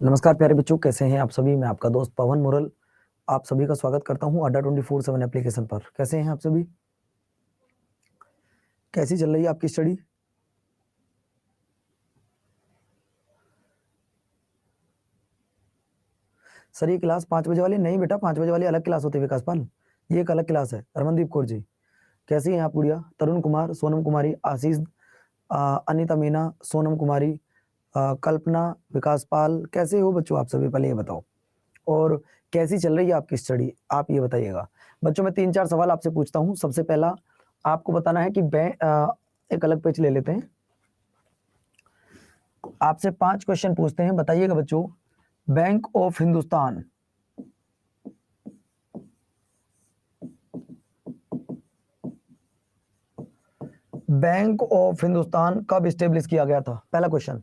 नमस्कार प्यारे बच्चों, कैसे हैं आप सभी। मैं आपका दोस्त पवन मुरल आप सभी का स्वागत करता हूं अड्डा 24/7 एप्लीकेशन पर। कैसे हैं आप सभी, कैसी चल रही है आपकी स्टडी। सर ये क्लास 5 बजे वाली नहीं बेटा, 5 बजे वाली अलग क्लास होती है विकास पाल, ये एक अलग क्लास है। रमनदीप कौर जी कैसी हैं आप गुड़िया। तरुण कुमार, सोनम कुमारी, आशीष, अनिता मीना, सोनम कुमारी, कल्पना, विकास पाल, कैसे हो बच्चों आप सभी, पहले ये बताओ। और कैसी चल रही है आपकी स्टडी, आप ये बताइएगा। बच्चों मैं 3-4 सवाल आपसे पूछता हूँ। सबसे पहला आपको बताना है कि एक अलग पेज ले लेते हैं, आपसे 5 क्वेश्चन पूछते हैं, बताइएगा बच्चों। Bank of Hindustan bank of Hindustan कब स्टेब्लिश किया गया था, पहला क्वेश्चन।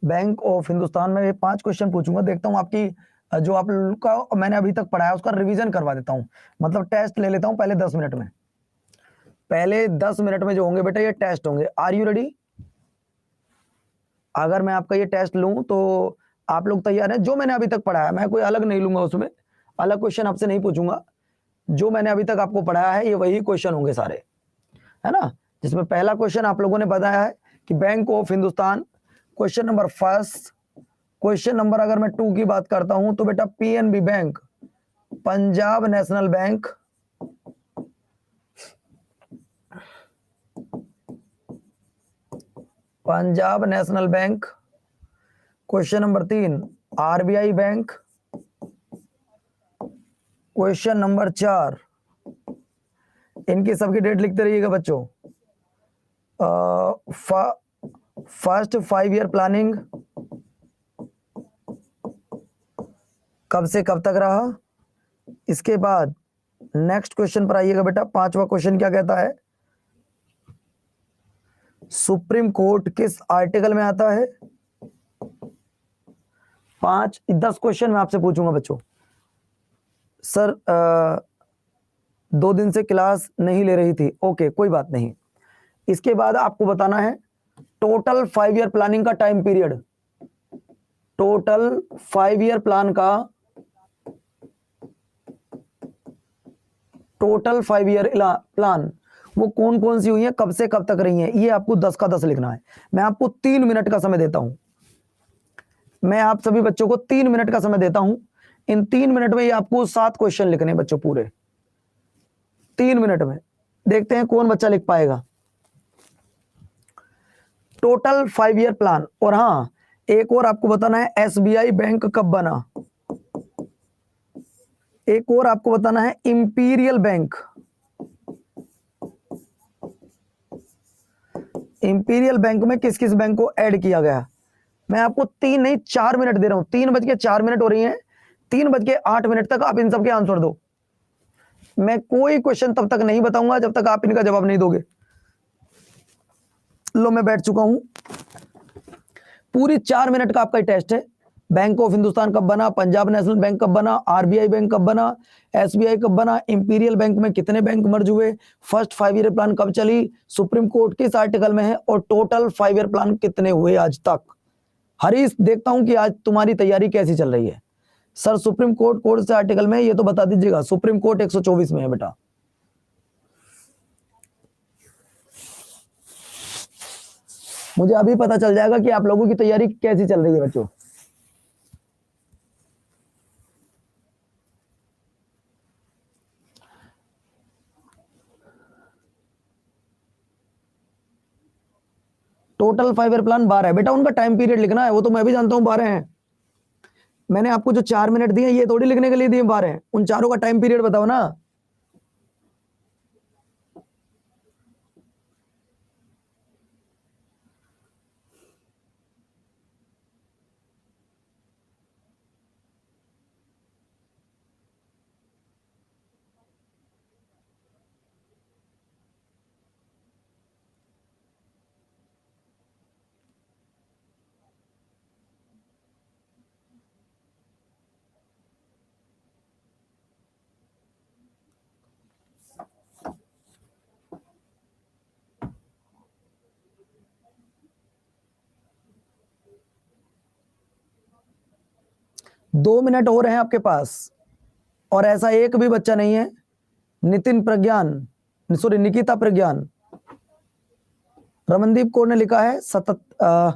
बैंक ऑफ हिंदुस्तान में ये 5 क्वेश्चन पूछूंगा, देखता हूं आपकी जो आप लोगों का मैंने अभी तक पढ़ाया उसका रिवीजन करवा देता हूं, मतलब टेस्ट ले लेता हूं पहले 10 मिनट में। पहले 10 मिनट में जो होंगे बेटा ये टेस्ट होंगे। Are you ready. अगर मैं आपका ये टेस्ट लूं तो आप लोग तैयार हैं। जो मैंने अभी तक पढ़ाया मैं कोई अलग नहीं लूंगा, उसमें अलग क्वेश्चन आपसे नहीं पूछूंगा। जो मैंने अभी तक आपको पढ़ाया है ये वही क्वेश्चन होंगे सारे, है ना। जिसमें पहला क्वेश्चन आप लोगों ने बताया है कि bank of Hindustan, question number first. Question number अगर मैं 2 की बात करता हूं तो बेटा PNB bank, Punjab national bank, Punjab national bank. Question number 3 RBI bank. Question number 4 इनकी सबकी डेट लिखते रहिएगा बच्चों। फर्स्ट 5 ईयर प्लानिंग कब से कब तक रहा। इसके बाद नेक्स्ट क्वेश्चन पर आइएगा बेटा। 5वां क्वेश्चन क्या कहता है, सुप्रीम कोर्ट किस आर्टिकल में आता है। 10 क्वेश्चन मैं आपसे पूछूंगा बच्चों। सर 2 दिन से क्लास नहीं ले रही थी, ओके कोई बात नहीं। इसके बाद आपको बताना है टोटल 5 ईयर प्लानिंग का time period. Total 5 year plan का, टोटल 5 ईयर प्लान वो कौन कौन सी हुई है, कब से कब तक रही है, ये आपको 10 का 10 लिखना है। मैं आपको 3 मिनट का समय देता हूं। मैं आप सभी बच्चों को 3 मिनट का समय देता हूं। इन 3 मिनट में ये आपको 7 क्वेश्चन लिखने हैं बच्चों, पूरे 3 मिनट में। देखते हैं कौन बच्चा लिख पाएगा। Total 5 year plan. और हाँ, एक और आपको बताना है एसबीआई बैंक कब बना। एक और आपको बताना है इंपीरियल बैंक। इंपीरियल बैंक में किस किस बैंक को ऐड किया गया। मैं आपको 3 नहीं 4 मिनट दे रहा हूं। 3:04 हो रही हैं, 3:08 तक आप इन सबके आंसर दो। मैं कोई क्वेश्चन तब तक नहीं बताऊंगा जब तक आप इनका जवाब नहीं दोगे। लो मैं बैठ चुका हूं। पूरी 4 मिनट का आपका टेस्ट है। बैंक ऑफ हिंदुस्तान कब बना, पंजाब नेशनल बैंक कब बना, आरबीआई बैंक कब बना, एसबीआई कब बना, इंपीरियल बैंक में कितने बैंक मर्ज हुए, फर्स्ट 5 ईयर प्लान कब चली, सुप्रीम कोर्ट किस आर्टिकल में है, और टोटल 5 ईयर प्लान कितने हुए आज तक। हरीश देखता हूं कि आज तुम्हारी तैयारी कैसी चल रही है। सर सुप्रीम कोर्ट कौन से आर्टिकल में है ये तो बता दीजिएगा। सुप्रीम कोर्ट 124 में है बेटा। मुझे अभी पता चल जाएगा कि आप लोगों की तैयारी कैसी चल रही है बच्चों। टोटल 5 ईयर प्लान 12 है बेटा, उनका टाइम पीरियड लिखना है, वो तो मैं भी जानता हूं 12 है। मैंने आपको जो 4 मिनट दिए ये थोड़ी लिखने के लिए दिए 12 हैं, उन चारों का टाइम पीरियड बताओ ना। 2 मिनट हो रहे हैं आपके पास, और ऐसा एक भी बच्चा नहीं है। नितिन प्रज्ञान, सॉरी निकिता प्रज्ञान, रमनदीप कौर ने लिखा है 94,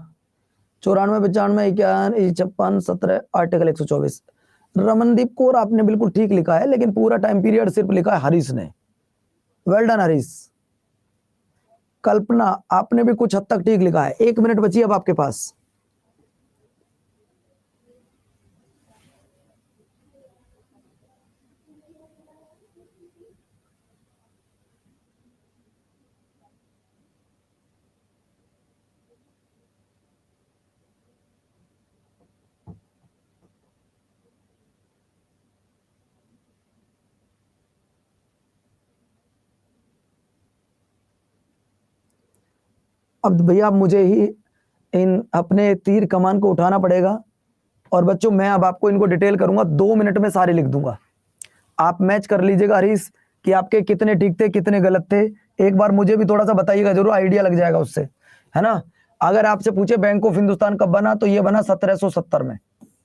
95, 51, 56, 17, आर्टिकल 124। रमनदीप कौर आपने बिल्कुल ठीक लिखा है, लेकिन पूरा टाइम पीरियड सिर्फ लिखा है हरीश ने। Well done Harish. कल्पना आपने भी कुछ हद तक ठीक लिखा है। 1 मिनट बची अब आपके पास। अब भैया मुझे ही इन अपने तीर कमान को उठाना पड़ेगा, और बच्चों मैं अब आपको इनको डिटेल करूंगा, 2 मिनट में सारे लिख दूंगा। आप मैच कर लीजिएगा हरीश कि आपके कितने ठीक थे कितने गलत थे। एक बार मुझे भी थोड़ा सा बताइएगा, जरूर आइडिया लग जाएगा उससे, है ना। अगर आपसे पूछे बैंक ऑफ हिंदुस्तान कब बना, तो ये बना 1770 में।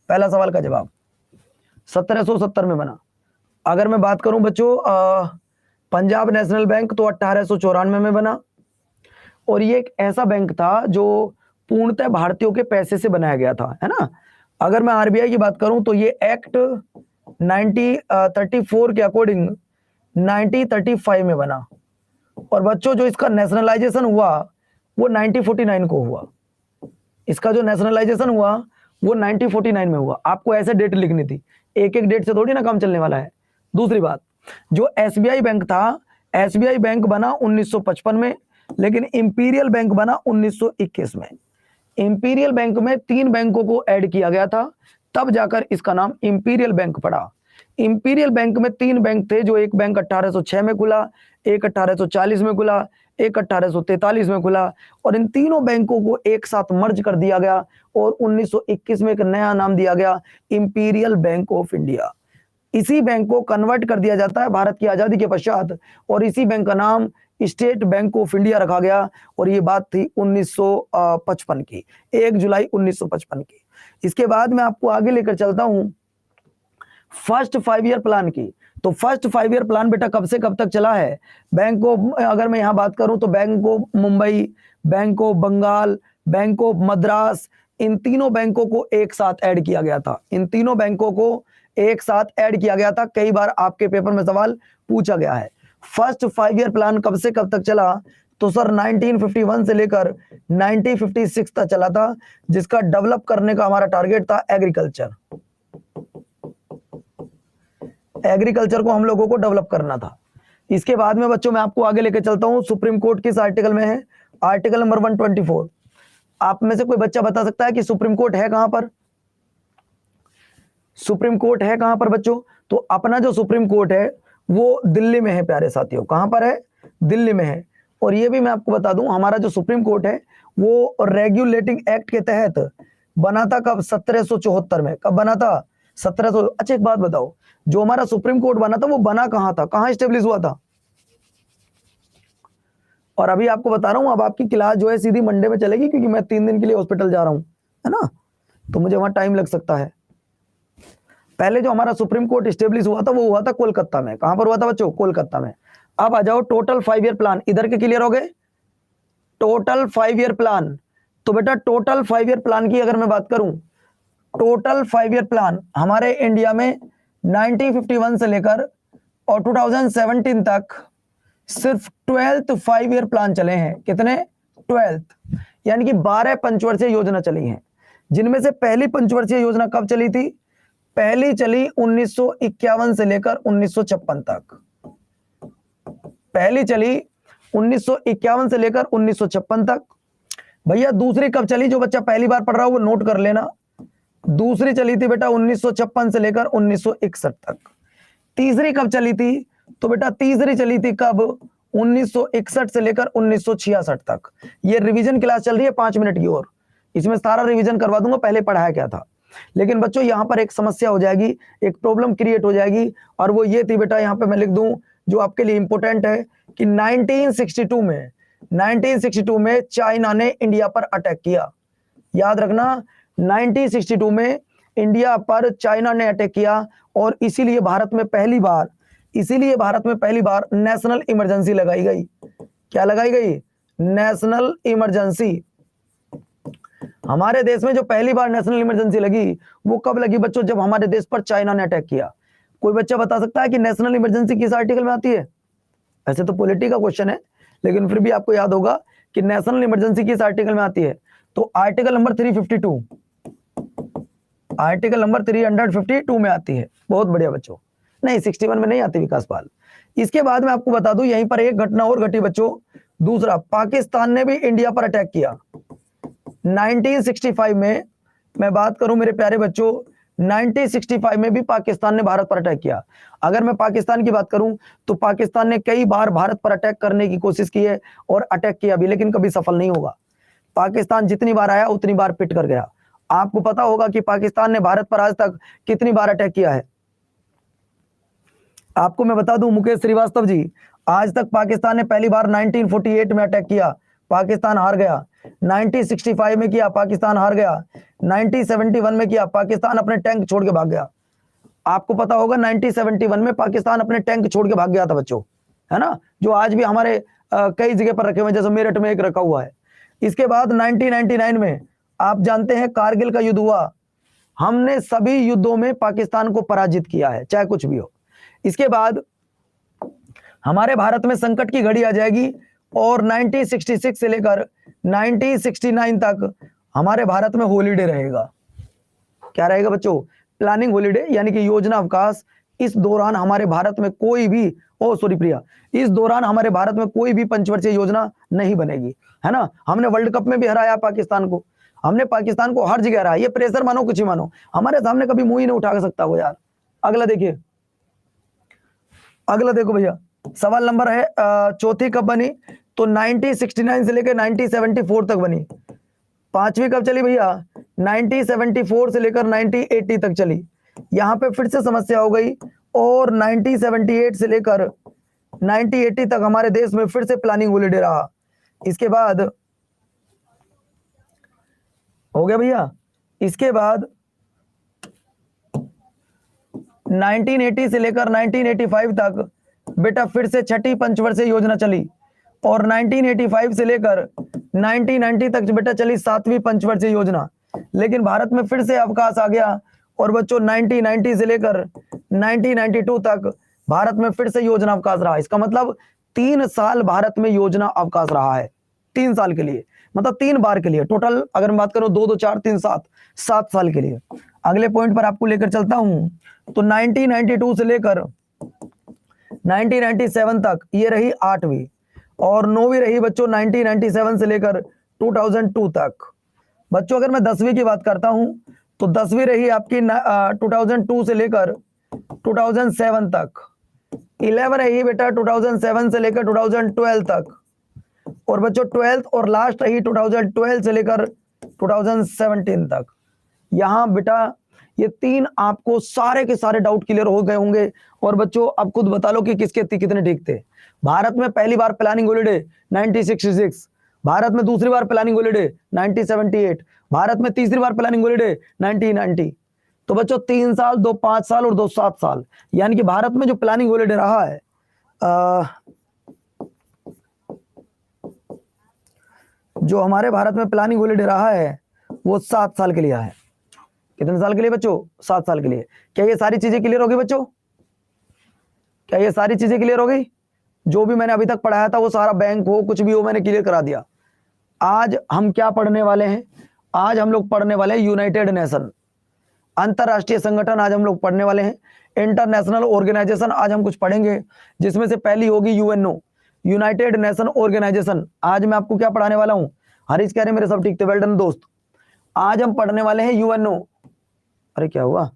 पहला सवाल का जवाब 1770 में बना। अगर मैं बात करूं बच्चों पंजाब नेशनल बैंक, तो 1894 में बना। और ये एक ऐसा बैंक था जो पूर्णतः भारतीयों के पैसे से बनाया गया था, है ना। अगर मैं आरबीआई की बात करूं तो ये एक्ट 1934 के अकॉर्डिंग 1935 में बना। और बच्चों जो इसका नेशनलाइजेशन हुआ वो 1949 को हुआ। इसका जो नेशनलाइजेशन हुआ वो 1949 में हुआ। आपको ऐसे डेट लिखनी थी, एक एक डेट से थोड़ी ना काम चलने वाला है। दूसरी बात, जो एसबीआई बैंक था, एसबीआई बैंक बना 1955 में, लेकिन इंपीरियल बैंक बना 1921 में। इंपीरियल बैंक में 3 बैंकों को ऐड किया गया था, तब जाकर इसका नाम इंपीरियल बैंक पड़ा। इंपीरियल बैंक में 3 बैंक थे, जो एक बैंक 1806 में खुला, एक 1840 में खुला, एक 1843 में खुला, और इन तीनों बैंकों को एक साथ मर्ज कर दिया गया और 1921 में एक नया नाम दिया गया, इंपीरियल बैंक ऑफ इंडिया। इसी बैंक को कन्वर्ट कर दिया जाता है भारत की आजादी के पश्चात, और इसी बैंक का नाम स्टेट बैंक ऑफ इंडिया रखा गया। और ये बात थी 1955 की, 1 जुलाई 1955 की। इसके बाद मैं आपको आगे लेकर चलता हूं फर्स्ट 5 ईयर प्लान की। तो फर्स्ट 5 ईयर प्लान बेटा कब से कब तक चला है? बैंक ऑफ, अगर मैं यहां बात करूं तो bank of Mumbai, bank of Bengal, bank of Madras, इन तीनों बैंकों को एक साथ ऐड किया गया था। इन तीनों बैंकों को एक साथ ऐड किया गया था। कई बार आपके पेपर में सवाल पूछा गया है। फर्स्ट 5 ईयर प्लान कब से कब तक चला? तो सर 1951 से लेकर 1956 तक चला था, जिसका डेवलप करने का हमारा टारगेट था एग्रीकल्चर। एग्रीकल्चर को हम लोगों को डेवलप करना था। इसके बाद में बच्चों मैं आपको आगे लेकर चलता हूं, सुप्रीम कोर्ट किस आर्टिकल में है? Article number 124। आप में से कोई बच्चा बता सकता है कि सुप्रीम कोर्ट है कहां पर? सुप्रीम कोर्ट है कहां पर बच्चों? तो अपना जो सुप्रीम कोर्ट है वो दिल्ली में है प्यारे साथियों। कहां पर है? दिल्ली में है। और ये भी मैं आपको बता दूं, हमारा जो सुप्रीम कोर्ट है वो रेगुलेटिंग एक्ट के तहत बना था। कब? 1774 में। कब बना था? 1700। अच्छा एक बात बताओ, जो हमारा सुप्रीम कोर्ट बना था वो बना कहां था, कहां स्टेब्लिश हुआ था? और अभी आपको बता रहा हूं, अब आपकी क्लास जो है सीधी मंडे में चलेगी, क्योंकि मैं 3 दिन के लिए हॉस्पिटल जा रहा हूं, है ना, तो मुझे वहां टाइम लग सकता है। पहले जो हमारा सुप्रीम कोर्ट स्टेब्लिश हुआ था वो हुआ था कोलकाता में। कहां पर हुआ था बच्चों? कोलकाता में। अब आ जाओ टोटल 5 ईयर प्लान, इधर के क्लियर हो गए? Total 5 year plan. तो बेटा टोटल 5 ईयर प्लान की अगर मैं बात करूं, टोटल 5 ईयर प्लान हमारे इंडिया में 1951 से लेकर और 2017 तक सिर्फ 12th 5 ईयर प्लान चले हैं। कितने? 12th, यानी कि 12 पंचवर्षीय योजना चली हैं, जिनमें से पहली पंचवर्षीय योजना कब चली थी? पहली चली 1951 से लेकर 1956 तक। पहली चली 1951 से लेकर 1956 तक। भैया दूसरी कब चली? जो बच्चा पहली बार पढ़ रहा हो वो नोट कर लेना। दूसरी चली थी बेटा 1956 से लेकर 1961 तक। तीसरी कब चली थी? तो बेटा तीसरी चली थी कब? 1961 से लेकर 1966 तक। ये रिवीजन क्लास चल रही है 5 मिनट की, और इसमें सारा रिवीजन करवा दूंगा पहले पढ़ाया क्या था। लेकिन बच्चों यहां पर एक समस्या हो जाएगी, एक प्रॉब्लम क्रिएट हो जाएगी, और वो ये थी बेटा, यहां पे मैं लिख दूं जो आपके लिए इंपॉर्टेंट है कि 1962 में चाइना ने इंडिया पर अटैक किया। याद रखना 1962 में इंडिया पर चाइना ने अटैक किया और इसीलिए भारत में पहली बार नेशनल इमरजेंसी लगाई गई। क्या लगाई गई? National emergency. हमारे देश में जो पहली बार नेशनल इमरजेंसी लगी वो कब लगी बच्चों? जब हमारे देश पर चाइना ने अटैक किया। कोई बच्चा बता सकता है कि नेशनल इमरजेंसी किस आर्टिकल में आती है? ऐसे तो पॉलिटी का क्वेश्चन है, लेकिन फिर भी आपको याद होगा कि नेशनल इमरजेंसी किस आर्टिकल में आती है। तो आर्टिकल नंबर 352, आर्टिकल नंबर 352 में आती है। बहुत बढ़िया बच्चों। नहीं, 61 में नहीं आती विकास पाल। इसके बाद मैं आपको बता दूं, यहीं पर एक घटना और घटी बच्चों। दूसरा, पाकिस्तान ने भी इंडिया पर अटैक किया 1965 में। मैं बात करूं मेरे प्यारे बच्चों, 1965 में भी पाकिस्तान ने भारत पर अटैक किया। अगर मैं पाकिस्तान की बात करूं तो पाकिस्तान ने कई बार भारत पर अटैक करने की कोशिश की है और अटैक किया भी, लेकिन कभी सफल नहीं होगा। पाकिस्तान जितनी बार आया उतनी बार पिट कर गया। आपको पता होगा कि पाकिस्तान ने भारत पर आज तक कितनी बार अटैक किया है? आपको मैं बता दूं मुकेश श्रीवास्तव जी, आज तक पाकिस्तान ने पहली बार 1948 में अटैक किया, पाकिस्तान हार गया। 1965 में किया, पाकिस्तान हार गया। 1971 में किया, पाकिस्तान अपने टैंक छोड़ के भाग गया। आपको पता होगा 1971 में पाकिस्तान अपने टैंक छोड़ के भाग गया था बच्चों, है ना, जो आज भी हमारे कई जगह पर रखे हुए, जैसे मेरठ में एक रखा हुआ है। इसके बाद 1999 में आप जानते हैं कारगिल का युद्ध हुआ। हमने सभी युद्धों में पाकिस्तान को पराजित किया है, चाहे कुछ भी हो। इसके बाद हमारे भारत में संकट की घड़ी आ जाएगी और 1966 से लेकर 1969 तक हमारे भारत में हॉलीडे रहेगा। क्या रहेगा बच्चों? प्लानिंग हॉलीडे, यानी कि योजना अवकाश। इस दौरान हमारे भारत में कोई भी इस दौरान हमारे भारत में कोई भी पंचवर्षीय योजना नहीं बनेगी, है ना। हमने वर्ल्ड कप में भी हराया पाकिस्तान को, हमने पाकिस्तान को हर जगह हराया। ये प्रेशर मानो कुछ ही मानो, हमारे सामने कभी मुंह ही नहीं उठा सकता वो यार। अगला देखिए, अगला देखो भैया, सवाल नंबर है चौथी कब बनी? तो 1969 से लेकर 1974 तक बनी। पांचवी कब चली भैया? 1974 से लेकर 1980 तक चली। यहां पे फिर से समस्या हो गई और 1978 से लेकर 1980 तक हमारे देश में फिर से प्लानिंग हॉलीडे रहा। इसके बाद हो गया भैया। इसके बाद 1980 से लेकर 1985 तक बेटा फिर से छठी पंचवर्षीय योजना चली और 1985 से लेकर 1990 तक बेटा चली सातवीं पंचवर्षीय योजना। लेकिन भारत में फिर से अवकाश आ गया और बच्चों 1990 से लेकर 1992 तक भारत में फिर से योजना अवकाश रहा। इसका मतलब 3 साल भारत में योजना अवकाश रहा है, 3 साल के लिए, मतलब 3 बार के लिए। टोटल अगर मैं बात करूं 2 2 4 3 7 साल के लिए। अगले पॉइंट पर आपको लेकर चलता हूं। तो 1992 से लेकर 1997 तक ये रही 8वीं और 9वीं रही बच्चों 1997 से लेकर 2002 तक। बच्चों अगर मैं 10वीं की बात करता हूं तो 10वीं रही आपकी 2002 से लेकर 2007 तक। 11 रही बेटा 2007 से लेकर 2012 तक और बच्चों 12th और लास्ट रही 2012 से लेकर 2017 तक। यहां बेटा ये 3 आपको सारे के सारे डाउट क्लियर हो गए होंगे। और बच्चों अब खुद बता लो कि किसके कितने ठीक थे। भारत में पहली बार प्लानिंग हॉलीडे 1966, भारत में दूसरी बार प्लानिंग हॉलीडे 1978, भारत में तीसरी बार प्लानिंग हॉलीडे 1990। तो बच्चों 3 साल, 2 5 साल और 2 7 साल, यानी कि भारत में जो प्लानिंग हॉलीडे रहा है जो हमारे भारत में प्लानिंग हॉलीडे रहा है वो 7 साल के लिए है। कितने साल के लिए बच्चों? 7 साल के लिए। क्या ये सारी चीजें क्लियर हो गई बच्चों? क्या ये सारी चीजें क्लियर हो गई? जो भी मैंने अभी तक पढ़ाया था वो सारा बैंक हो कुछ भी हो मैंने क्लियर करा दिया। आज हम क्या पढ़ने वाले हैं? आज हम लोग पढ़ने वाले हैं यूनाइटेड नेशन, अंतरराष्ट्रीय संगठन आज हम लोग पढ़ने वाले हैं। इंटरनेशनल ऑर्गेनाइजेशन आज हम कुछ पढ़ेंगे, जिसमें से पहली होगी यूएनओ, यूनाइटेड नेशन ऑर्गेनाइजेशन। आज मैं आपको क्या पढ़ाने वाला हूं? हरीश कह रहे मेरे सब ठीक थे, वेल डन दोस्त। आज हम पढ़ने वाले हैं यूएनओ। अरे क्या हुआ?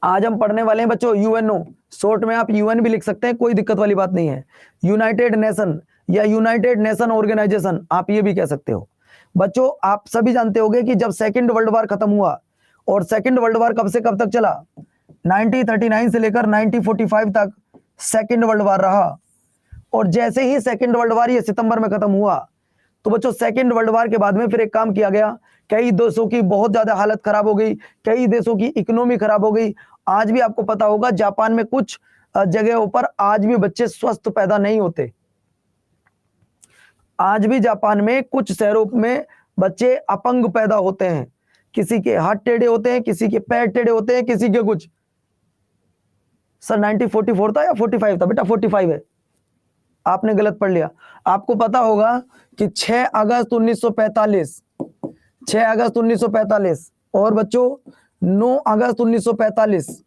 आज हम पढ़ने वाले हैं बच्चों यूएनओ, शॉर्ट में आप यूएन भी लिख सकते हैं, कोई दिक्कत वाली बात नहीं है। यूनाइटेड नेशन या यूनाइटेड नेशन ऑर्गेनाइजेशन आप ये भी कह सकते हो। बच्चों आप सभी जानते होंगे कि जब सेकंड वर्ल्ड वॉर खत्म हुआ, और सेकंड वर्ल्ड वॉर कब से कब तक चला? 1939 से लेकर 1945 तक सेकंड वर्ल्ड वॉर रहा। और जैसे ही सेकंड वर्ल्ड वॉर ये सितंबर में खत्म हुआ तो बच्चों सेकेंड वर्ल्ड वॉर के बाद में फिर एक काम किया गया, कई देशों की बहुत ज्यादा हालत खराब हो गई, कई देशों की इकोनॉमी खराब हो गई। आज भी आपको पता होगा जापान में कुछ जगहों पर आज भी बच्चे स्वस्थ पैदा नहीं होते। आज भी जापान में कुछ शहरों में बच्चे अपंग पैदा होते हैं, किसी के हाथ टेढ़े होते हैं, किसी के पैर टेढ़े होते हैं, किसी के कुछ। सर 1944 था या 45 था? बेटा 45 है, आपने गलत पढ़ लिया। आपको पता होगा कि 6 अगस्त 1945, 6 अगस्त 1945 और बच्चों 9 अगस्त 1945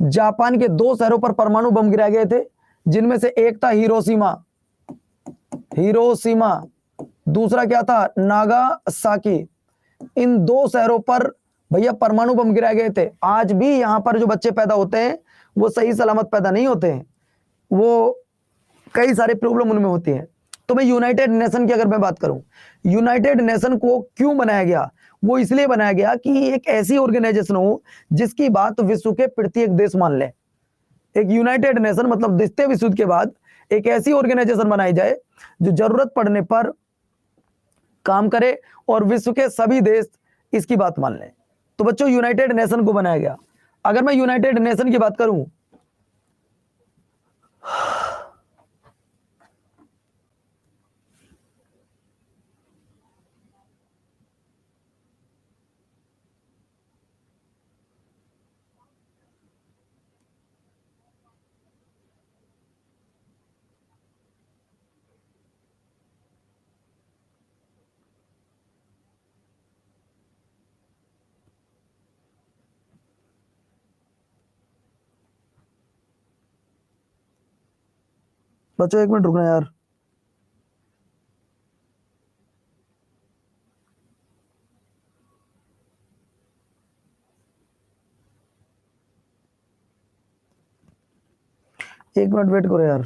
जापान के 2 शहरों पर परमाणु बम गिराए गए थे, जिनमें से एक था हिरोशिमा, दूसरा क्या था? नागासाकी। इन 2 शहरों पर भैया परमाणु बम गिराए गए थे। आज भी यहां पर जो बच्चे पैदा होते हैं वो सही सलामत पैदा नहीं होते हैं, वो कई सारे प्रॉब्लम उनमें होती हैं। तो मैं यूनाइटेड नेशन की अगर मैं बात करूं, यूनाइटेड नेशन को क्यों बनाया गया? वो इसलिए बनाया गया कि एक ऐसी ऑर्गेनाइजेशन हो जिसकी बात विश्व के प्रत्येक देश मान ले। एक यूनाइटेड नेशन मतलब द्वितीय विश्व युद्ध के बाद एक ऐसी ऑर्गेनाइजेशन बनाई जाए जो जरूरत पड़ने पर काम करे और विश्व के सभी देश इसकी बात मान लें। तो बच्चों यूनाइटेड नेशन को बनाया गया। अगर मैं यूनाइटेड नेशन की बात करूं, बच्चों 1 मिनट रुकना यार। एक मिनट वेट करो यार,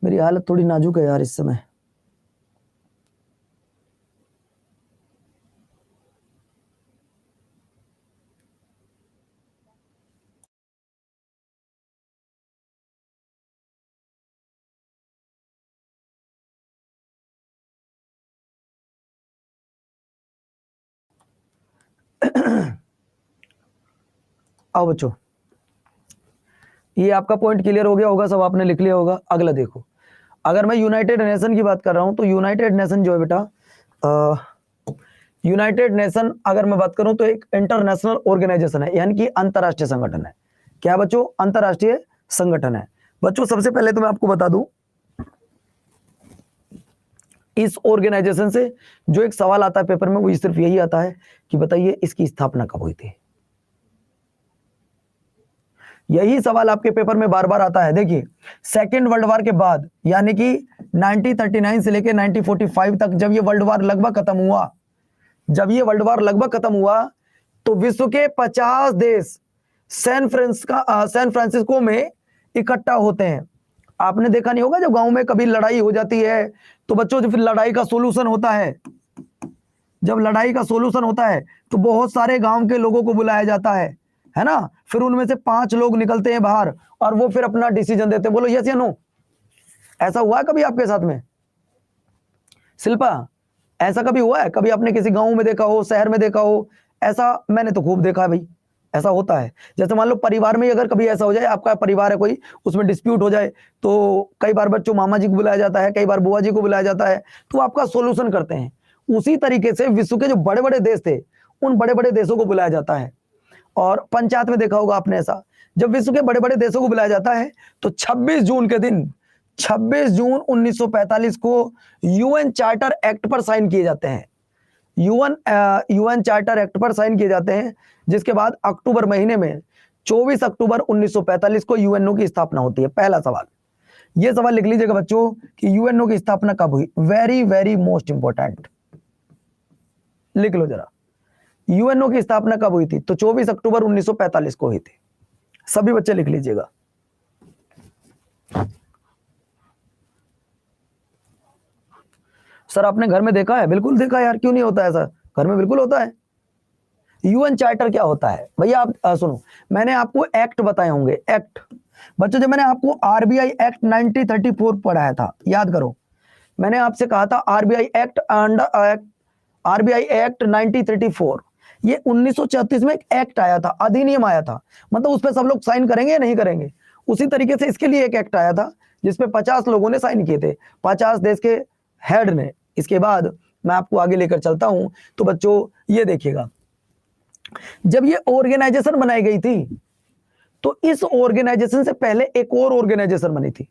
मेरी हालत थोड़ी नाजुक है यार इस समय। आओ बच्चों, ये आपका पॉइंट क्लियर हो गया होगा, सब आपने लिख लिया होगा। अगला देखो, अगर मैं यूनाइटेड नेशन की बात कर रहा हूं तो यूनाइटेड नेशन जो है बेटा, यूनाइटेड नेशन अगर मैं बात करूं तो एक इंटरनेशनल ऑर्गेनाइजेशन है, यानी कि अंतरराष्ट्रीय संगठन है। क्या बच्चों? अंतरराष्ट्रीय संगठन है। बच्चों सबसे पहले तो मैं आपको बता दूं, इस ऑर्गेनाइजेशन से जो एक सवाल आता है पेपर में वो सिर्फ यही आता है कि बताइए इसकी स्थापना कब हुई थी। यही सवाल आपके पेपर में बार बार आता है। देखिए सेकेंड वर्ल्ड वॉर के बाद यानी कि 1939 से लेकर 1945 तक जब ये वर्ल्ड वॉर लगभग खत्म हुआ, तो विश्व के 50 देश सैन फ्रांसिस्को में इकट्ठा होते हैं। आपने देखा नहीं होगा जब गांव में कभी लड़ाई हो जाती है तो बच्चों जब फिर लड़ाई का सोल्यूशन होता है, जब लड़ाई का सोल्यूशन होता है तो बहुत सारे गांव के लोगों को बुलाया जाता है ना। फिर उनमें से 5 लोग निकलते हैं बाहर और वो फिर अपना डिसीजन देते हैं। बोलो यस या नो? ऐसा हुआ है कभी आपके साथ में? शिल्पा, ऐसा कभी हुआ है? कभी आपने किसी गांव में देखा हो, शहर में देखा हो? ऐसा मैंने तो खूब देखा है भाई, ऐसा होता है। जैसे मान लो परिवार में अगर कभी ऐसा हो जाए, आपका परिवार है कोई, उसमें डिस्प्यूट हो जाए तो कई बार बच्चों मामा जी को बुलाया जाता है, कई बार बुआ जी को बुलाया जाता है, तो आपका सोल्यूशन करते हैं। उसी तरीके से विश्व के जो बड़े बड़े देश थे उन बड़े बड़े देशों को बुलाया जाता है। और पंचायत में देखा होगा आपने ऐसा, जब विश्व के बड़े बड़े देशों को बुलाया जाता है तो 26 जून के दिन 26 जून 1945 को यूएन चार्टर एक्ट पर साइन किए जाते हैं। यूएन चार्टर एक्ट पर साइन किए जाते हैं, जिसके बाद अक्टूबर महीने में 24 अक्टूबर 1945 को यूएनओ की स्थापना होती है। पहला सवाल, ये सवाल लिख लीजिएगा बच्चों कि यूएनओ की स्थापना कब हुई। वेरी वेरी मोस्ट इंपॉर्टेंट, लिख लो जरा, यूएनओ की स्थापना कब हुई थी? तो 24 अक्टूबर 1945 को हुई थी। सभी बच्चे लिख लीजिएगा। सर आपने घर में देखा है? बिल्कुल देखा यार, क्यों नहीं होता ऐसा? घर में बिल्कुल होता है। यूएन चार्टर क्या होता है भैया? आप सुनो, मैंने आपको एक्ट बताए होंगे। एक्ट बच्चों, जब मैंने आपको आरबीआई एक्ट 1934 पढ़ाया था, याद करो, मैंने आपसे कहा था RBI act under RBI act 1934, ये 1934 में एक एक्ट आया था, अधिनियम आया था, मतलब उस पर सब लोग साइन करेंगे या नहीं करेंगे। उसी तरीके से इसके लिए एक एक्ट आया था जिसपे 50 लोगों ने साइन किए थे, 50 देश के हेड ने। इसके बाद मैं आपको आगे लेकर चलता हूं। तो बच्चों ये देखिएगा, जब ये ऑर्गेनाइजेशन बनाई गई थी तो इस ऑर्गेनाइजेशन से पहले एक और ऑर्गेनाइजेशन बनी थी,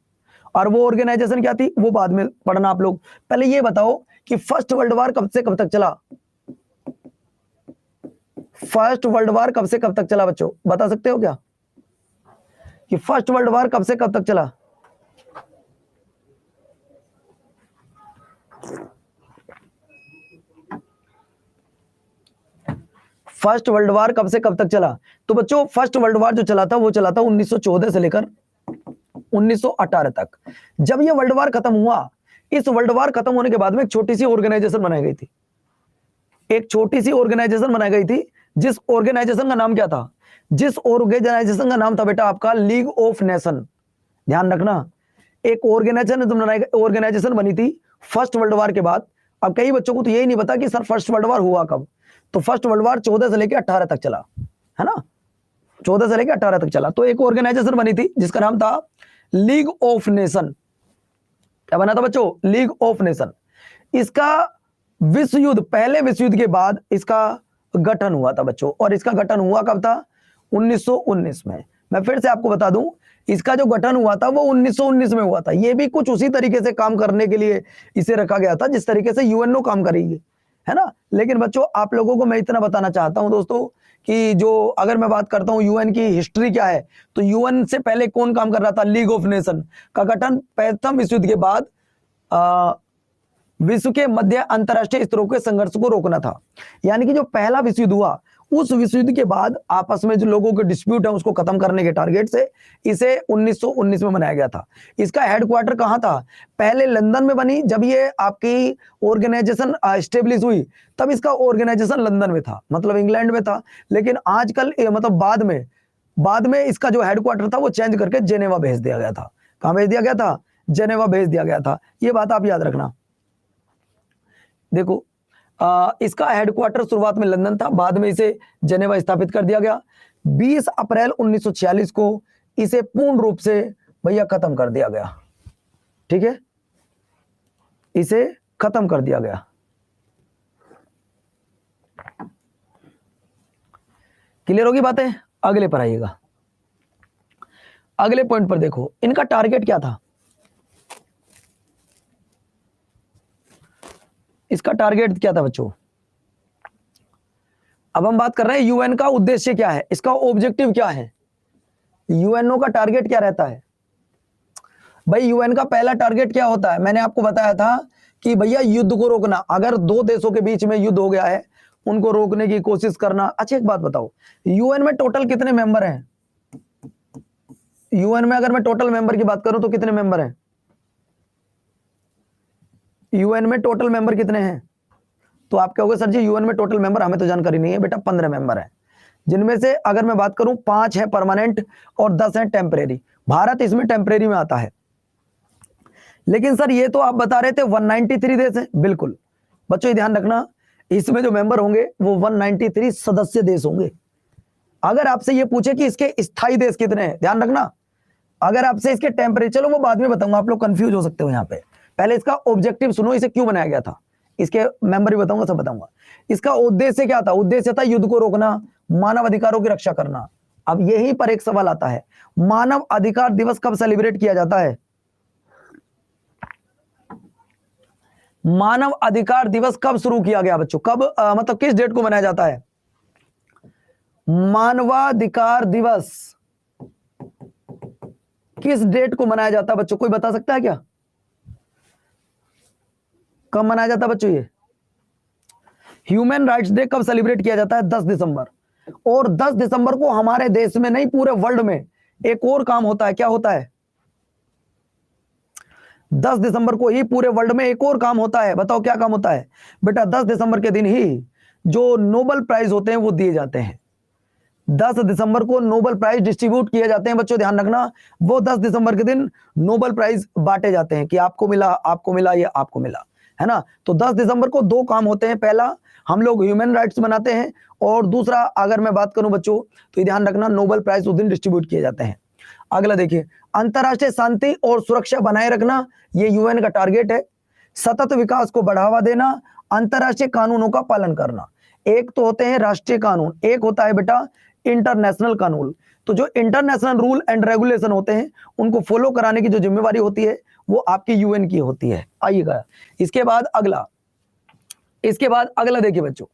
और वो ऑर्गेनाइजेशन क्या थी वो बाद में पढ़ना आप लोग। पहले ये बताओ कि फर्स्ट वर्ल्ड वार कब से कब तक चला? फर्स्ट वर्ल्ड वार कब से कब तक चला बच्चों, बता सकते हो क्या कि फर्स्ट वर्ल्ड वार कब से कब तक चला? फर्स्ट वर्ल्ड वार कब से कब तक चला? तो बच्चों फर्स्ट वर्ल्ड वार जो चला था वो चला था 1914 से लेकर 1918 तक। जब ये वर्ल्ड वार खत्म हुआ, इस वर्ल्ड वार खत्म होने के बाद में एक छोटी सी ऑर्गेनाइजेशन बनाई गई थी, एक छोटी सी ऑर्गेनाइजेशन बनाई गई थी, जिस ऑर्गेनाइजेशन का नाम क्या था? जिस ऑर्गेनाइजेशन का नाम था बेटा आपका लीग ऑफ नेशन। ध्यान रखना, एक ऑर्गेनाइजेशन बनी थी फर्स्ट वर्ल्ड वार के बाद। अब कई बच्चों को तो यही नहीं पता कि सर फर्स्ट वर्ल्ड वार हुआ कब। तो फर्स्ट वर्ल्ड वार 14 से लेकर 18 तक चला, है ना, 14 से लेकर 18 तक चला। तो एक ऑर्गेनाइजेशन बनी थी जिसका नाम था लीग ऑफ नेशन। क्या बना था बच्चों? League of nation. इसका विश्व युद्ध, पहले विश्व युद्ध के बाद इसका गठन हुआ था बच्चों, और इसका गठन हुआ कब था? 1919 में। मैं फिर से आपको बता दूं, इसका जो गठन हुआ था वो 1919 में हुआ था। ये भी कुछ उसी तरीके से काम करने के लिए इसे रखा गया था जिस तरीके से यूएनओ काम करेगी, है ना। लेकिन बच्चों आप लोगों को मैं इतना बताना चाहता हूं दोस्तों कि जो अगर मैं बात करता हूं यूएन की हिस्ट्री क्या है, तो यूएन से पहले कौन काम कर रहा था? लीग ऑफ नेशन का गठन प्रथम विश्व युद्ध के बाद विश्व के मध्य अंतरराष्ट्रीय स्तरों के संघर्ष को रोकना था। यानी कि जो पहला विश्व युद्ध हुआ, उस विश्व युद्ध के बाद आपस में जो लोगों के डिस्प्यूट है उसको खत्म करने के टारगेट से इसे 1919 में बनाया गया था। इसका हेडक्वार्टर कहां था? पहले लंदन में बनी, जब ये आपकी ऑर्गेनाइजेशन एस्टेब्लिश हुई तब इसका ऑर्गेनाइजेशन लंदन में था, मतलब इंग्लैंड में था। लेकिन आजकल मतलब बाद में इसका जो हेडक्वार्टर था वो चेंज करके जेनेवा भेज दिया गया था। कहां भेज दिया गया था? जेनेवा भेज दिया गया था। ये बात आप याद रखना। देखो इसका हेडक्वार्टर शुरुआत में लंदन था, बाद में इसे जेनेवा स्थापित कर दिया गया। 20 अप्रैल 1946 को इसे पूर्ण रूप से भैया खत्म कर दिया गया। ठीक है, इसे खत्म कर दिया गया। क्लियर होगी बातें? अगले पर आइएगा, अगले पॉइंट पर देखो, इनका टारगेट क्या था? इसका टारगेट क्या था बच्चों? अब हम बात कर रहे हैं यूएन का उद्देश्य क्या है, इसका ऑब्जेक्टिव क्या है, यूएनओ का टारगेट क्या रहता है भाई? यूएन का पहला टारगेट क्या होता है? मैंने आपको बताया था कि भैया युद्ध को रोकना। अगर दो देशों के बीच में युद्ध हो गया है, उनको रोकने की कोशिश करना। अच्छा एक बात बताओ, यूएन में टोटल कितने मेंबर हैं? यूएन में अगर मैं टोटल मेंबर की बात करूं तो कितने मेंबर हैं? यूएन में टोटल मेंबर कितने हैं? तो आप कहोगे सर जी यूएन में टोटल मेंबर हमें तो जानकारी नहीं है। बेटा 15 मेंबर हैं, जिनमें से अगर मैं बात करूं 5 है परमानेंट और 10 है टेम्परेरी। भारत इसमें टेम्परेरी में आता है। लेकिन सर ये तो आप बता रहे थे 193 देश हैं। बिल्कुल बच्चों ये ध्यान रखना, इसमें जो मेंबर होंगे वो 193 सदस्य देश होंगे। अगर आपसे ये पूछे कि इसके स्थायी देश कितने हैं, ध्यान रखना, अगर आपसे इसके टेम्परेरी, चलो वो बाद में बताऊंगा, आप लोग कंफ्यूज हो सकते हो यहाँ पे। पहले इसका ऑब्जेक्टिव सुनो, इसे क्यों बनाया गया था, इसके मेंबर भी बताऊंगा, सब बताऊंगा। इसका उद्देश्य क्या था? उद्देश्य था युद्ध को रोकना, मानव अधिकारों की रक्षा करना। अब यहीं पर एक सवाल आता है, मानव अधिकार दिवस कब सेलिब्रेट किया जाता है? मानव अधिकार दिवस कब शुरू किया गया बच्चों? कब मतलब किस डेट को मनाया जाता है? मानवाधिकार दिवस किस डेट को मनाया जाता है बच्चों? कोई बता सकता है क्या? कब मनाया जाता है बच्चों? ये ह्यूमन राइट्स डे कब सेलिब्रेट किया जाता है? 10 दिसंबर। और 10 दिसंबर को हमारे देश में नहीं पूरे वर्ल्ड में एक और काम होता है। क्या होता है? 10 दिसंबर को ही पूरे वर्ल्ड में एक और काम होता है। बताओ क्या काम होता है? बेटा 10 दिसंबर के दिन ही जो नोबेल प्राइज होते हैं वो दिए जाते हैं। 10 दिसंबर को नोबेल प्राइज डिस्ट्रीब्यूट किए जाते हैं बच्चों, ध्यान रखना। वो 10 दिसंबर के दिन नोबेल प्राइज बांटे जाते हैं कि आपको मिला या आपको मिला, है ना। तो 10 दिसंबर को दो काम होते हैं, पहला हम लोग ह्यूमन राइट्स मनाते हैं, और दूसरा अगर मैं बात करूं बच्चों तो ये ध्यान रखना नोबेल प्राइज उस दिन डिस्ट्रीब्यूट किए जाते हैं। अगला देखिए, अंतरराष्ट्रीय शांति और सुरक्षा बनाए रखना, ये यूएन का टारगेट है। सतत विकास को बढ़ावा देना, अंतरराष्ट्रीय कानूनों का पालन करना। एक तो होते हैं राष्ट्रीय कानून, एक होता है बेटा इंटरनेशनल कानून। तो जो इंटरनेशनल रूल एंड रेगुलेशन होते हैं उनको फॉलो कराने की जो जिम्मेवारी होती है वो आपकी यूएन की होती है। आइएगा इसके बाद अगला देखिए बच्चों,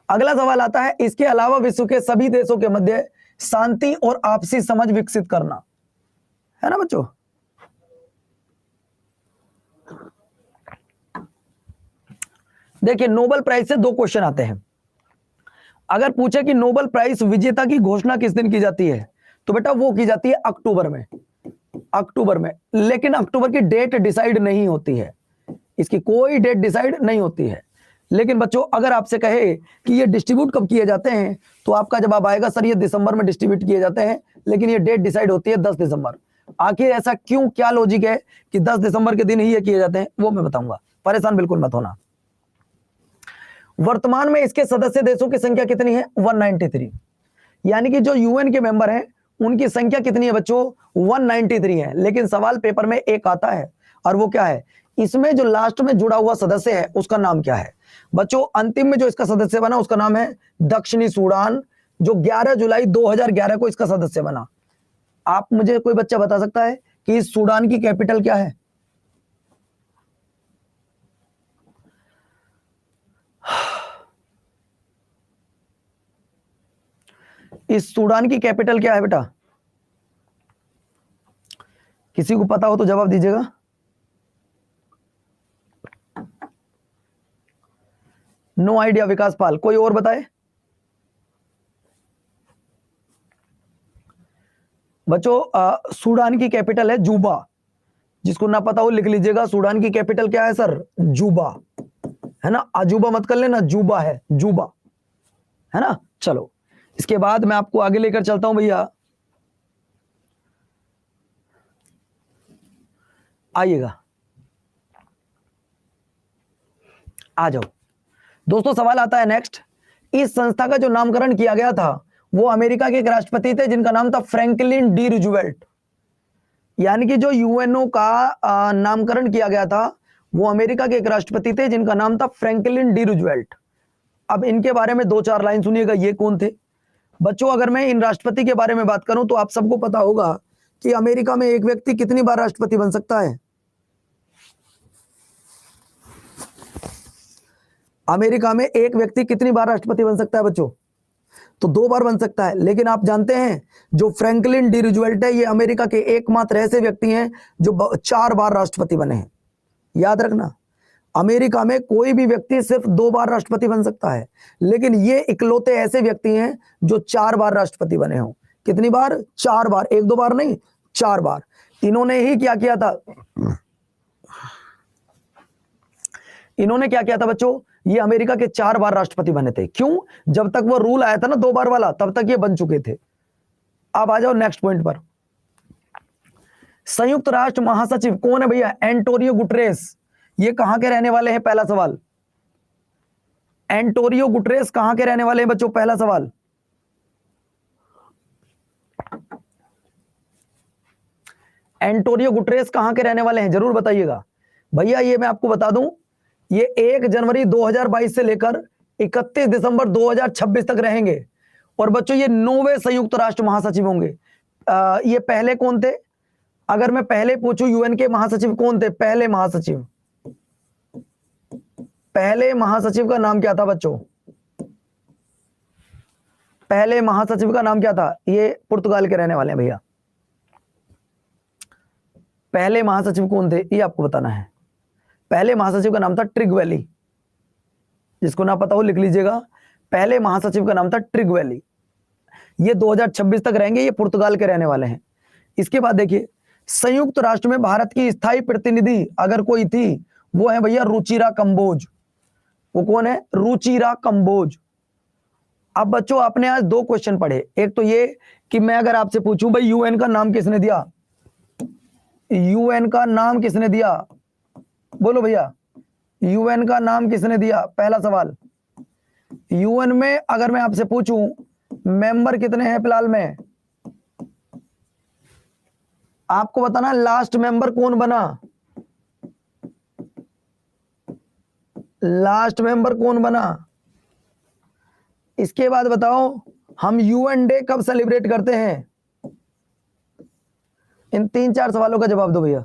अगला सवाल आता है, इसके अलावा विश्व के सभी देशों के मध्य शांति और आपसी समझ विकसित करना, है ना बच्चों। देखिए नोबेल प्राइज से दो क्वेश्चन आते हैं। अगर पूछे कि नोबेल प्राइज विजेता की घोषणा किस दिन की जाती है, तो बेटा वो की जाती है अक्टूबर में, लेकिन अक्टूबर की डेट डिसाइड नहीं होती है, इसकी कोई डेट डिसाइड नहीं होती है। लेकिन बच्चों अगर आपसे कहे कि ये डिस्ट्रीब्यूट कब किए जाते हैं, तो आपका जवाब आएगा सर ये दिसंबर में डिस्ट्रीब्यूट किए जाते हैं, लेकिन ये डेट डिसाइड होती है 10 दिसंबर। आखिर ऐसा क्यों, क्या लॉजिक है कि 10 दिसंबर के दिन ही ये किए जाते हैं, वो मैं बताऊंगा, परेशान बिल्कुल मत होना। वर्तमान में इसके सदस्य देशों की संख्या कितनी है? 193, यानी कि जो यूएन के मेंबर हैं उनकी संख्या कितनी है बच्चों? 193 है। लेकिन सवाल पेपर में एक आता है, और वो क्या है, इसमें जो लास्ट में जुड़ा हुआ सदस्य है उसका नाम क्या है बच्चों? अंतिम में जो इसका सदस्य बना उसका नाम है दक्षिणी सूडान, जो 11 जुलाई 2011 को इसका सदस्य बना। आप मुझे कोई बच्चा बता सकता है कि इस सूडान की कैपिटल क्या है? इस सूडान की कैपिटल क्या है बेटा? किसी को पता हो तो जवाब दीजिएगा। नो आइडिया विकास पाल, कोई और बताए बच्चों? सूडान की कैपिटल है जूबा, जिसको ना पता हो लिख लीजिएगा। सूडान की कैपिटल क्या है सर? जूबा, है ना। अजूबा मत कर लेना, जूबा है, जूबा, है ना। चलो इसके बाद मैं आपको आगे लेकर चलता हूं भैया, आइएगा, आ जाओ दोस्तों। सवाल आता है नेक्स्ट, इस संस्था का जो नामकरण किया गया था वो अमेरिका के एक राष्ट्रपति थे जिनका नाम था फ्रैंकलिन डी रूजवेल्ट। यानी कि जो यूएनओ का नामकरण किया गया था वो अमेरिका के एक राष्ट्रपति थे जिनका नाम था फ्रैंकलिन डी रूजवेल्ट। अब इनके बारे में दो चार लाइन सुनिएगा, ये कौन थे बच्चों? अगर मैं इन राष्ट्रपति के बारे में बात करूं तो आप सबको पता होगा कि अमेरिका में एक व्यक्ति कितनी बार राष्ट्रपति बन सकता है? अमेरिका में एक व्यक्ति कितनी बार राष्ट्रपति बन सकता है बच्चों? तो 2 बार बन सकता है। लेकिन आप जानते हैं जो फ्रैंकलिन डी रूजवेल्ट है ये अमेरिका के एकमात्र ऐसे व्यक्ति हैं जो 4 बार राष्ट्रपति बने हैं। याद रखना, अमेरिका में कोई भी व्यक्ति सिर्फ 2 बार राष्ट्रपति बन सकता है, लेकिन ये इकलौते ऐसे व्यक्ति हैं जो 4 बार राष्ट्रपति बने हों। कितनी बार? 4 बार, 1-2 बार नहीं, 4 बार। इन्होंने ही क्या किया था? इन्होंने क्या किया था बच्चों? ये अमेरिका के 4 बार राष्ट्रपति बने थे। क्यों? जब तक वो रूल आया था ना 2 बार वाला, तब तक ये बन चुके थे। अब आ जाओ नेक्स्ट पॉइंट पर। संयुक्त राष्ट्र महासचिव कौन है भैया? Antonio Guterres. ये कहां के रहने वाले हैं? पहला सवाल। एंटोनियो गुटरेस कहां के रहने वाले हैं बच्चों? पहला सवाल। एंटोनियो गुटरेस कहां के रहने वाले हैं? जरूर बताइएगा भैया। ये मैं आपको बता दूं, ये 1 जनवरी 2022 से लेकर 31 दिसंबर 2026 तक रहेंगे। और बच्चों ये 9वें संयुक्त राष्ट्र महासचिव होंगे। ये पहले कौन थे? अगर मैं पहले पूछूं यूएन के महासचिव कौन थे? पहले महासचिव का नाम क्या था बच्चों? पहले महासचिव का नाम क्या था? ये पुर्तगाल के रहने वाले हैं भैया। पहले महासचिव कौन थे ये आपको बताना है। पहले महासचिव का नाम था ट्रिगवेली, जिसको ना पता हो लिख लीजिएगा। पहले महासचिव का नाम था ट्रिगवेली। ये 2026 तक रहेंगे, ये पुर्तगाल के रहने वाले हैं। इसके बाद देखिए, संयुक्त राष्ट्र में भारत की स्थायी प्रतिनिधि अगर कोई थी वो है भैया रुचिरा कंबोज। वो कौन है? रुचिरा कंबोज। अब बच्चों आपने आज दो क्वेश्चन पढ़े, एक तो ये कि मैं अगर आपसे पूछूं भाई यूएन का नाम किसने दिया, यूएन का नाम किसने दिया, बोलो भैया यूएन का नाम किसने दिया, पहला सवाल। यूएन में अगर मैं आपसे पूछूं मेंबर कितने हैं फिलहाल में, आपको बताना लास्ट मेंबर कौन बना, लास्ट मेंबर कौन बना। इसके बाद बताओ हम यूएन डे कब सेलिब्रेट करते हैं। इन 3-4 सवालों का जवाब दो भैया।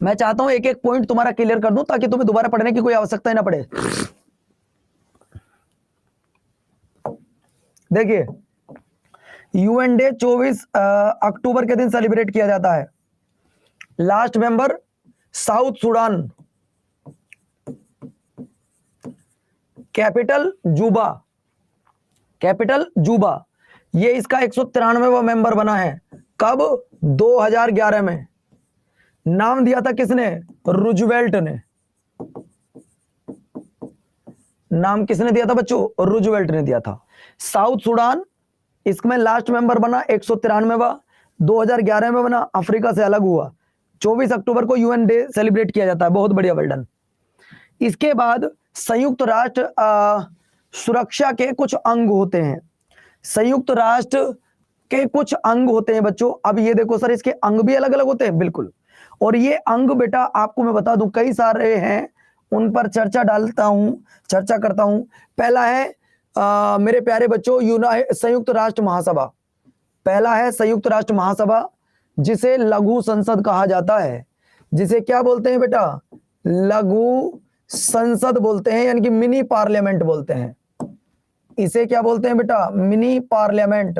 मैं चाहता हूं एक एक पॉइंट तुम्हारा क्लियर कर दूं ताकि तुम्हें दोबारा पढ़ने की कोई आवश्यकता ही ना पड़े। देखिए यूएन डे 24 अक्टूबर के दिन सेलिब्रेट किया जाता है। Last member South Sudan, capital Juba, capital Juba. ये इसका 193वां मेंबर बना है। कब? 2011 में। नाम दिया था किसने? रूजवेल्ट ने। नाम किसने दिया था बच्चों? रूजवेल्ट ने दिया था। साउथ सूडान इसमें लास्ट मेंबर बना 193वां, 2011 में बना, अफ्रीका से अलग हुआ। 24 अक्टूबर को यूएन डे सेलिब्रेट किया जाता है। बहुत बढ़िया, वेल डन। इसके बाद संयुक्त राष्ट्र सुरक्षा के कुछ अंग होते हैं। संयुक्त राष्ट्र के कुछ अंग होते हैं बच्चों। अब ये देखो सर, इसके अंग भी अलग अलग होते हैं, बिल्कुल। और ये अंग बेटा आपको मैं बता दूं कई सारे हैं, उन पर चर्चा डालता हूं, चर्चा करता हूं। पहला है मेरे प्यारे बच्चों संयुक्त राष्ट्र महासभा। पहला है संयुक्त राष्ट्र महासभा, जिसे लघु संसद कहा जाता है। जिसे क्या बोलते हैं बेटा? लघु संसद बोलते हैं, यानी कि मिनी पार्लियामेंट बोलते हैं। इसे क्या बोलते हैं बेटा? मिनी पार्लियामेंट,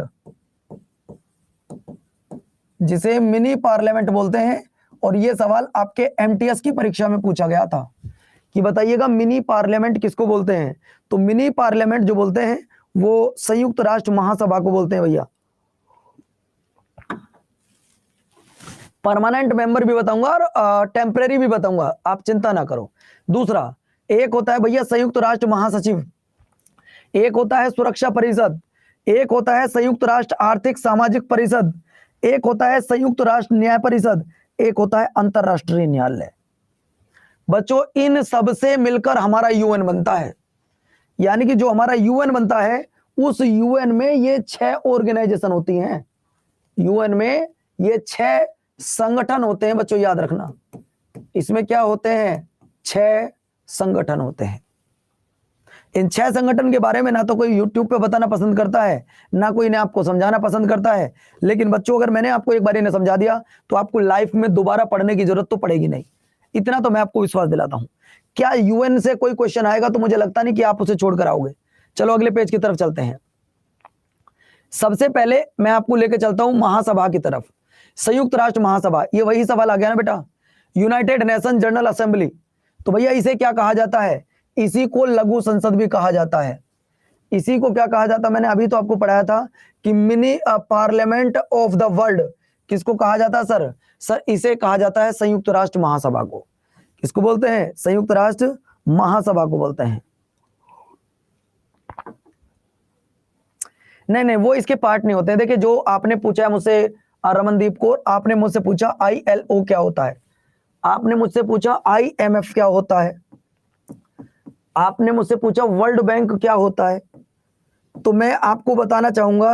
जिसे मिनी पार्लियामेंट बोलते हैं। और यह सवाल आपके एमटीएस की परीक्षा में पूछा गया था कि बताइएगा मिनी पार्लियामेंट किसको बोलते हैं। तो मिनी पार्लियामेंट जो बोलते हैं वो संयुक्त राष्ट्र महासभा को बोलते हैं भैया। परमानेंट मेंबर भी बताऊंगा और टेम्परेरी भी बताऊंगा, आप चिंता ना करो। दूसरा, एक होता है भैया संयुक्त राष्ट्र महासचिव, एक होता है सुरक्षा परिषद, एक होता है संयुक्त राष्ट्र आर्थिक सामाजिक परिषद, एक होता है संयुक्त राष्ट्र न्याय परिषद, एक होता है अंतरराष्ट्रीय न्यायालय। बच्चों इन सब से मिलकर हमारा यूएन बनता है। यानी कि जो हमारा यूएन बनता है उस यूएन में ये 6 ऑर्गेनाइजेशन होती हैं। यूएन में ये 6 संगठन होते हैं बच्चों, याद रखना। इसमें क्या होते हैं? 6 संगठन होते हैं। इन 6 संगठन के बारे में ना तो कोई YouTube पे बताना पसंद करता है, ना कोई ने आपको समझाना पसंद करता है। लेकिन बच्चों अगर मैंने आपको एक बार इन्हें समझा दिया तो आपको लाइफ में दोबारा पढ़ने की जरूरत तो पड़ेगी नहीं। इतना तो मैं आपको विश्वास दिलाता हूं। क्या यूएन से कोई क्वेश्चन आएगा तो मुझे लगता नहीं कि आप उसे छोड़कर आओगे। चलो अगले पेज की तरफ चलते हैं। सबसे पहले मैं आपको लेकर चलता हूं महासभा की तरफ। संयुक्त राष्ट्र महासभा, ये वही सवाल आ गया ना बेटा, यूनाइटेड नेशन जनरल असेंबली। तो भैया इसे क्या कहा जाता है? इसी को लघु संसद भी कहा जाता है। इसी को क्या कहा जाता है? मैंने अभी तो आपको पढ़ाया था कि mini parliament of the world किसको कहा जाता है सर? सर इसे कहा जाता है संयुक्त राष्ट्र महासभा को। किसको बोलते हैं? संयुक्त राष्ट्र महासभा को बोलते हैं। नहीं, वो इसके पार्ट नहीं होते हैं। देखिए जो आपने पूछा है मुझसे रमनदीप कौर, आपने मुझसे पूछा ILO क्या होता है, आपने मुझसे पूछा IMF क्या होता है, आपने मुझसे पूछा वर्ल्ड बैंक क्या होता है। तो मैं आपको बताना चाहूंगा,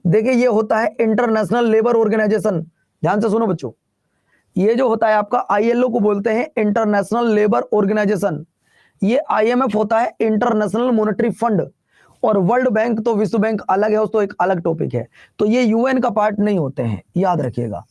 देखिए ये होता है इंटरनेशनल लेबर ऑर्गेनाइजेशन। ध्यान से सुनो बच्चों, ये जो होता है आपका ILO को बोलते हैं इंटरनेशनल लेबर ऑर्गेनाइजेशन। ये IMF होता है इंटरनेशनल मॉनेटरी फंड। और वर्ल्ड बैंक तो विश्व बैंक अलग है, उस तो एक अलग टॉपिक है। तो ये यूएन का पार्ट नहीं होते हैं, याद रखिएगा,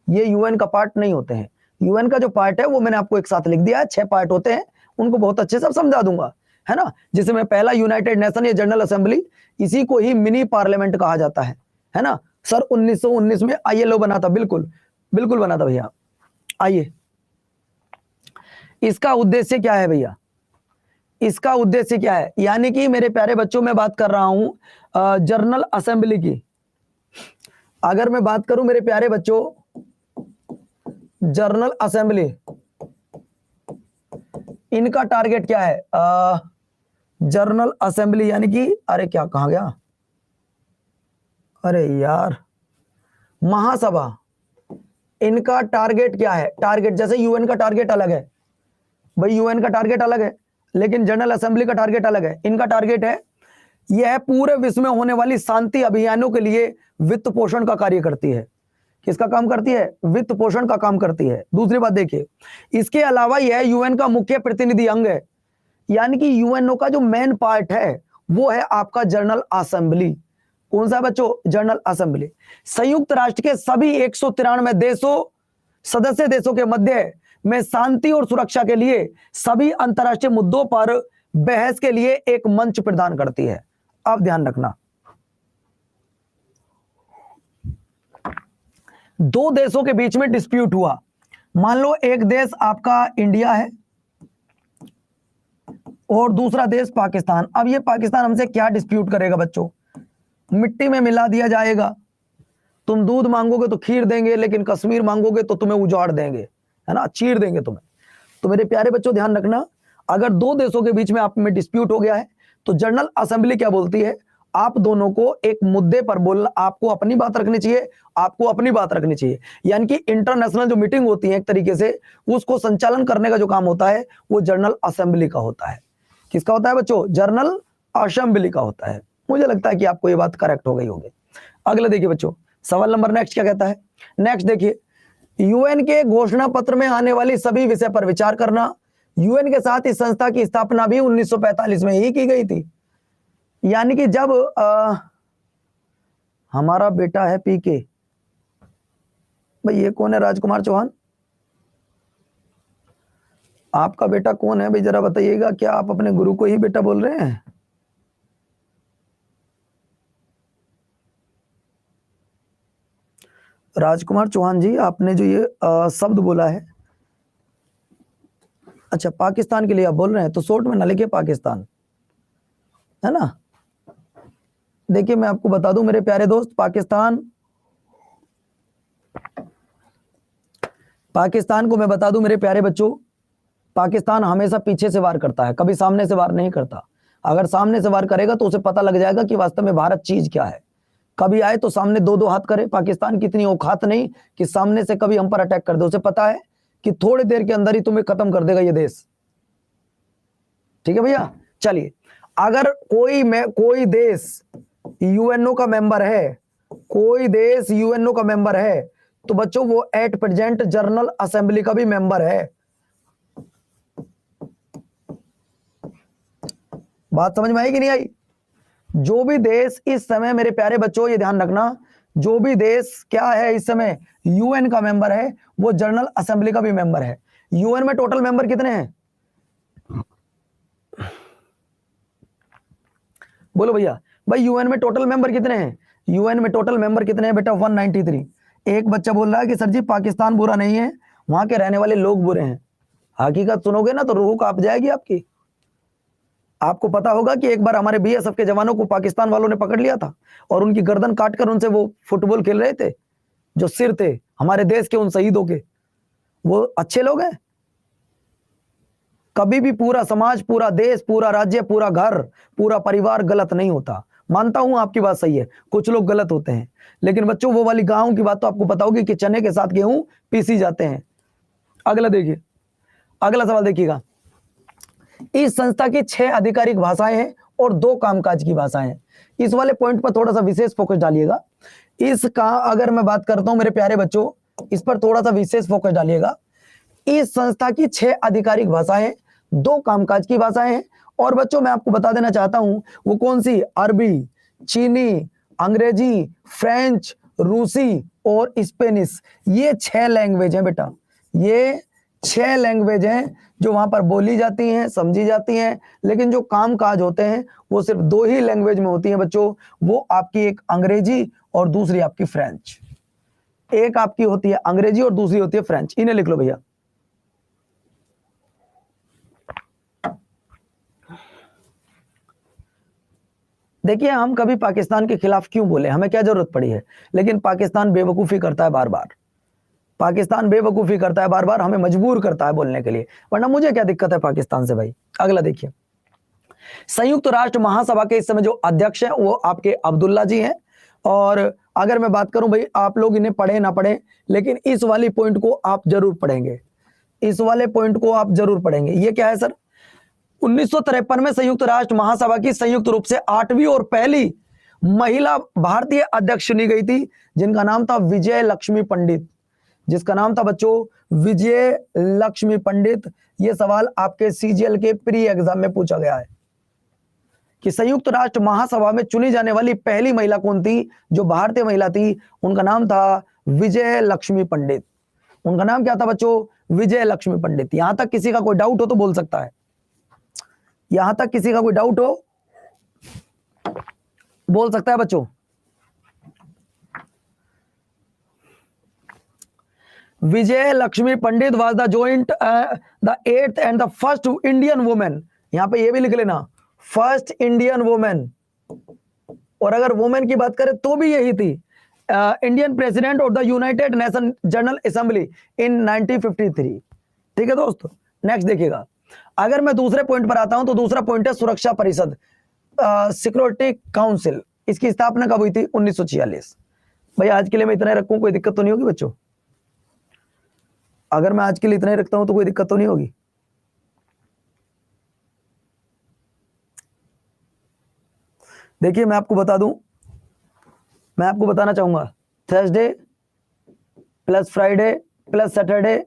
ये यूएन का पार्ट नहीं होते हैं। यूएन का जो पार्ट है वो मैंने आपको एक साथ लिख दिया है, 6 पार्ट होते हैं, उनको बहुत अच्छे से समझा दूंगा, है ना। जिसमें पहला यूनाइटेड नेशन या जनरल असेंबली, इसी को ही मिनी पार्लियामेंट कहा जाता है ना। सर 1919 में ILO बना था, बिल्कुल बिल्कुल बना था भैया। आइए, इसका उद्देश्य क्या है भैया? इसका उद्देश्य क्या है? यानी कि मेरे प्यारे बच्चों मैं बात कर रहा हूं जनरल असेंबली की। अगर मैं बात करूं मेरे प्यारे बच्चों जनरल असेंबली, इनका टारगेट क्या है? जनरल असेंबली, यानी कि अरे क्या कहा गया, अरे यार, महासभा। इनका टारगेट क्या है? टारगेट जैसे यूएन का टारगेट अलग है भाई, यूएन का टारगेट अलग है, लेकिन जनरल असेंबली का टारगेट अलग है। इनका टारगेट है, यह पूरे विश्व में होने वाली शांति अभियानों के लिए वित्त पोषण का कार्य करती है। किसका काम करती है? वित्त पोषण का काम करती है। दूसरी बात देखिए, इसके अलावा यह यूएन का मुख्य प्रतिनिधि अंग है, यानी कि यूएनओ का जो मेन पार्ट है वो है आपका जनरल असेंबली। कौन सा बच्चों? General assembly. संयुक्त राष्ट्र के सभी 193 देशों, सदस्य देशों के मध्य में शांति और सुरक्षा के लिए सभी अंतर्राष्ट्रीय मुद्दों पर बहस के लिए एक मंच प्रदान करती है। अब ध्यान रखना, दो देशों के बीच में डिस्प्यूट हुआ, मान लो एक देश आपका इंडिया है और दूसरा देश पाकिस्तान। अब ये पाकिस्तान हमसे क्या डिस्प्यूट करेगा बच्चों? मिट्टी में मिला दिया जाएगा। तुम दूध मांगोगे तो खीर देंगे, लेकिन कश्मीर मांगोगे तो तुम्हें उजाड़ देंगे, है ना, चीर देंगे तुम्हें। तो मेरे प्यारे बच्चों ध्यान रखना, अगर दो देशों के बीच में आप में डिस्प्यूट हो गया है तो जनरल असेंबली क्या बोलती है? आप दोनों को एक मुद्दे पर बोलना, आपको अपनी बात रखनी चाहिए, आपको अपनी बात रखनी चाहिए। यानी कि इंटरनेशनल जो मीटिंग होती है एक तरीके से, उसको संचालन करने का जो काम होता है वो जनरल असेंबली का होता है। किसका होता है बच्चों? जनरल असेंबली का होता है। मुझे लगता है कि आपको ये बात करेक्ट हो गई होगी। अगला देखिए बच्चों, सवाल नंबर नेक्स्ट क्या कहता है? नेक्स्ट देखिए, यूएन के घोषणा पत्र में आने वाली सभी विषय पर विचार करना। यूएन के साथ इस संस्था की स्थापना भी 1945 में ही की गई थी। यानी कि जब हमारा बेटा है पीके, भाई ये कौन है? राजकुमार चौहान, आपका बेटा कौन है भाई? जरा बताइएगा, क्या आप अपने गुरु को ही बेटा बोल रहे हैं? राजकुमार चौहान जी, आपने जो ये शब्द बोला है, अच्छा पाकिस्तान के लिए आप बोल रहे हैं, तो शॉर्ट में ना लिखिए पाकिस्तान, है ना। देखिए मैं आपको बता दूं मेरे प्यारे दोस्त, पाकिस्तान को मैं बता दूं मेरे प्यारे बच्चों, पाकिस्तान हमेशा पीछे से वार करता है, कभी सामने से वार नहीं करता। अगर सामने से वार करेगा तो उसे पता लग जाएगा कि वास्तव में भारत चीज क्या है। कभी आए तो सामने दो दो हाथ करे। पाकिस्तान की इतनी औकात नहीं कि सामने से कभी हम पर अटैक कर दे। उसे पता है कि थोड़ी देर के अंदर ही तुम्हें खत्म कर देगा ये देश। ठीक है भैया, चलिए, अगर कोई देश यूएनओ का मेंबर है, कोई देश यूएनओ का मेंबर है, तो बच्चों वो एट प्रेजेंट जनरल असेंबली का भी मेंबर है। बात समझ में आई कि नहीं आई? जो भी देश इस समय, मेरे प्यारे बच्चों ये ध्यान रखना, जो भी देश क्या है इस समय यूएन का मेंबर है, वो जनरल असेंबली का भी मेंबर है। यूएन में टोटल मेंबर कितने हैं? बोलो भैया, भाई यूएन में टोटल मेंबर कितने हैं? यूएन में टोटल मेंबर कितने हैं बेटा? 193। एक बच्चा बोल रहा है कि सर जी पाकिस्तान बुरा नहीं है, वहां के रहने वाले लोग बुरे हैं। हकीकत सुनोगे ना तो रूह कांप जाएगी आपकी। आपको पता होगा कि एक बार हमारे बीएसएफ के जवानों को पाकिस्तान वालों ने पकड़ लिया था और उनकी गर्दन काटकर उनसे वो फुटबॉल खेल रहे थे। जो सिर थे हमारे देश के उन शहीदों के, वो अच्छे लोग हैं? कभी भी पूरा समाज, पूरा देश, पूरा राज्य, पूरा घर, पूरा परिवार गलत नहीं होता। मानता हूं आपकी बात सही है, कुछ लोग गलत होते हैं, लेकिन बच्चों वो वाली गांव की बात तो आपको पता होगी कि चने के साथ गेहूं पीसी जाते हैं। अगला देखिए, अगला सवाल देखिएगा, इस संस्था की 6 आधिकारिक भाषाएं हैं और 2 कामकाज की भाषाएं हैं। इस वाले पॉइंट पर थोड़ा सा विशेष फोकस डालिएगा। इसका अगर मैं बात करता हूं मेरे प्यारे बच्चों, इस पर थोड़ा सा विशेष फोकस डालिएगा। इस संस्था की 6 आधिकारिक भाषाएं, 2 कामकाज की भाषाएं हैं। और बच्चों मैं आपको बता देना चाहता हूं वो कौन सी? अरबी, चीनी, अंग्रेजी, फ्रेंच, रूसी और स्पेनिश। ये 6 लैंग्वेज हैं बेटा, ये 6 लैंग्वेज हैं जो वहां पर बोली जाती हैं, समझी जाती हैं। लेकिन जो काम काज होते हैं वो सिर्फ 2 ही लैंग्वेज में होती हैं बच्चों। वो आपकी एक अंग्रेजी और दूसरी आपकी फ्रेंच। एक आपकी होती है अंग्रेजी और दूसरी होती है फ्रेंच। इन्हें लिख लो भैया। देखिए हम कभी पाकिस्तान के खिलाफ क्यों बोले, हमें क्या जरूरत पड़ी है, लेकिन पाकिस्तान बेवकूफी करता है बार बार। पाकिस्तान बेवकूफी करता है, बार बार हमें मजबूर करता है बोलने के लिए, वरना मुझे क्या दिक्कत है पाकिस्तान से भाई। अगला देखिए, संयुक्त राष्ट्र महासभा के इस समय जो अध्यक्ष हैं वो आपके अब्दुल्ला जी हैं। और अगर मैं बात करूं भाई, आप लोग इन्हें पढ़े ना पढ़े, लेकिन इस वाली पॉइंट को आप जरूर पढ़ेंगे, इस वाले पॉइंट को आप जरूर पढ़ेंगे। ये क्या है सर? 1953 में संयुक्त राष्ट्र महासभा की संयुक्त रूप से 8वीं और पहली महिला भारतीय अध्यक्ष चुनी गई थी, जिनका नाम था विजय लक्ष्मी पंडित, जिसका नाम था बच्चों विजय लक्ष्मी पंडित। यह सवाल आपके सीजीएल के प्री एग्जाम में पूछा गया है कि संयुक्त राष्ट्र महासभा में चुनी जाने वाली पहली महिला कौन थी, जो भारतीय महिला थी। उनका नाम था विजय लक्ष्मी पंडित। उनका नाम क्या था बच्चों? विजय लक्ष्मी पंडित। यहां तक किसी का कोई डाउट हो तो बोल सकता है, यहां तक किसी का कोई डाउट हो बोल सकता है बच्चों। Vijay Lakshmi Pandit was the joint the 8th and the first Indian women. यहां पे ये भी लिख लेना, फर्स्ट इंडियन वुमेन। और अगर वुमेन की बात करें तो भी यही थी, Indian president of the United nation general assembly in 1953। ठीक है दोस्तों, नेक्स्ट देखिएगा। अगर मैं दूसरे पॉइंट पर आता हूं तो दूसरा पॉइंट है सुरक्षा परिषद, सिक्योरिटी काउंसिल। इसकी स्थापना कब हुई थी? 1946। भाई आज के लिए मैं इतना ही रखूं, कोई दिक्कत तो नहीं होगी बच्चों? अगर मैं आज के लिए इतना ही रखता हूं तो कोई दिक्कत तो नहीं होगी? देखिए मैं आपको बता दूं, मैं आपको बताना चाहूंगा, Thursday plus Friday plus Saturday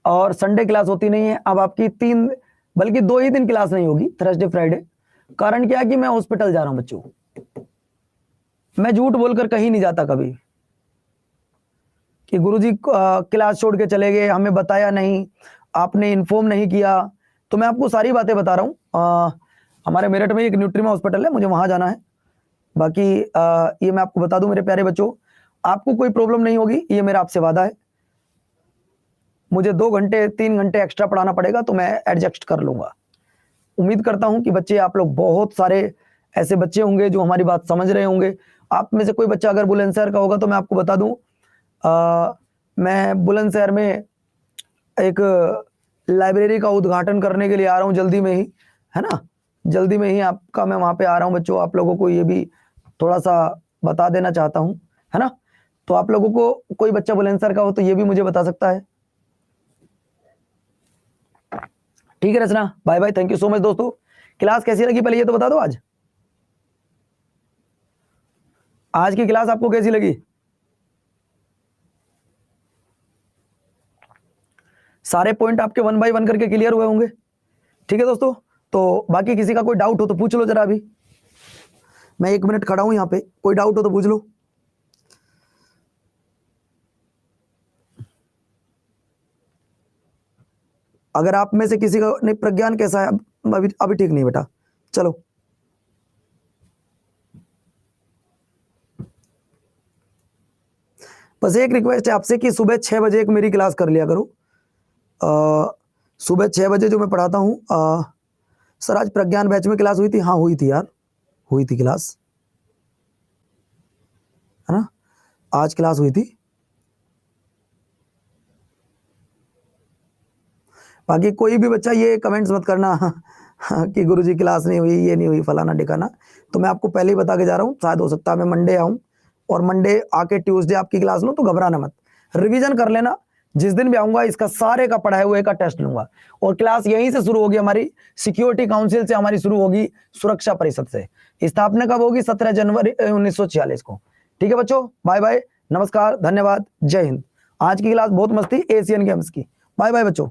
और संडे क्लास होती नहीं है। अब आपकी 3 बल्कि 2 ही दिन क्लास नहीं होगी, थर्सडे फ्राइडे। कारण क्या है कि मैं हॉस्पिटल जा रहा हूं बच्चों, मैं झूठ बोलकर कहीं नहीं जाता कभी कि गुरुजी क्लास छोड़ के चले गए, हमें बताया नहीं, आपने इन्फॉर्म नहीं किया। तो मैं आपको सारी बातें बता रहा हूं। हमारे मेरठ में एक न्यूट्रीमा हॉस्पिटल है, मुझे वहां जाना है। बाकी ये मैं आपको बता दूं मेरे प्यारे बच्चों, आपको कोई प्रॉब्लम नहीं होगी, ये मेरा आपसे वादा है। मुझे 2 घंटे 3 घंटे एक्स्ट्रा पढ़ाना पड़ेगा तो मैं एडजस्ट कर लूंगा। उम्मीद करता हूं कि बच्चे, आप लोग बहुत सारे ऐसे बच्चे होंगे जो हमारी बात समझ रहे होंगे। आप में से कोई बच्चा अगर बुलंदशहर का होगा तो मैं आपको बता दूं, मैं बुलंदशहर में एक लाइब्रेरी का उद्घाटन करने के लिए आ रहा हूं जल्दी में ही, है ना। जल्दी में ही आपका मैं वहां पे आ रहा हूं बच्चों। आप लोगों को ये भी थोड़ा सा बता देना चाहता हूं, है ना। तो आप लोगों को कोई बच्चा बुलंदशहर का हो तो ये भी मुझे बता सकता है। ठीक है Rachna, bye bye, thank you so much दोस्तों। क्लास कैसी लगी पहले ये तो बता दो। आज की क्लास आपको कैसी लगी? सारे पॉइंट आपके 1 बाय 1 करके क्लियर हुए होंगे। ठीक है दोस्तों, तो बाकी किसी का कोई डाउट हो तो पूछ लो जरा। अभी मैं 1 मिनट खड़ा हूं यहाँ पे, कोई डाउट हो तो पूछ लो। अगर आप में से किसी का नहीं, प्रज्ञान कैसा है? अभी ठीक नहीं बेटा, चलो। बस एक रिक्वेस्ट है आपसे कि सुबह 6 बजे एक मेरी क्लास कर लिया करो। सुबह 6 बजे जो मैं पढ़ाता हूँ। सर आज प्रज्ञान बैच में क्लास हुई थी? हाँ हुई थी यार, हुई थी क्लास, है ना, आज क्लास हुई थी। बाकी कोई भी बच्चा ये कमेंट्स मत करना कि गुरुजी क्लास नहीं हुई, ये नहीं हुई, फलाना ढिकाना। तो मैं आपको पहले ही बता के जा रहा हूँ, शायद हो सकता है मैं मंडे आऊँ और मंडे आके ट्यूसडे आपकी क्लास लूँ, तो घबराना मत, रिवीजन कर लेना। जिस दिन भी आऊंगा इसका सारे का पढ़ाए हुए का टेस्ट लूंगा। और क्लास यहीं से शुरू होगी हमारी, सिक्योरिटी काउंसिल से हमारी शुरू होगी, सुरक्षा परिषद से। स्थापना कब होगी? 17 जनवरी 1946 को। ठीक है बच्चों, बाय बाय, नमस्कार, धन्यवाद, जय हिंद। आज की क्लास बहुत मस्ती एशियन गेम्स की। बाय बाय बच्चों।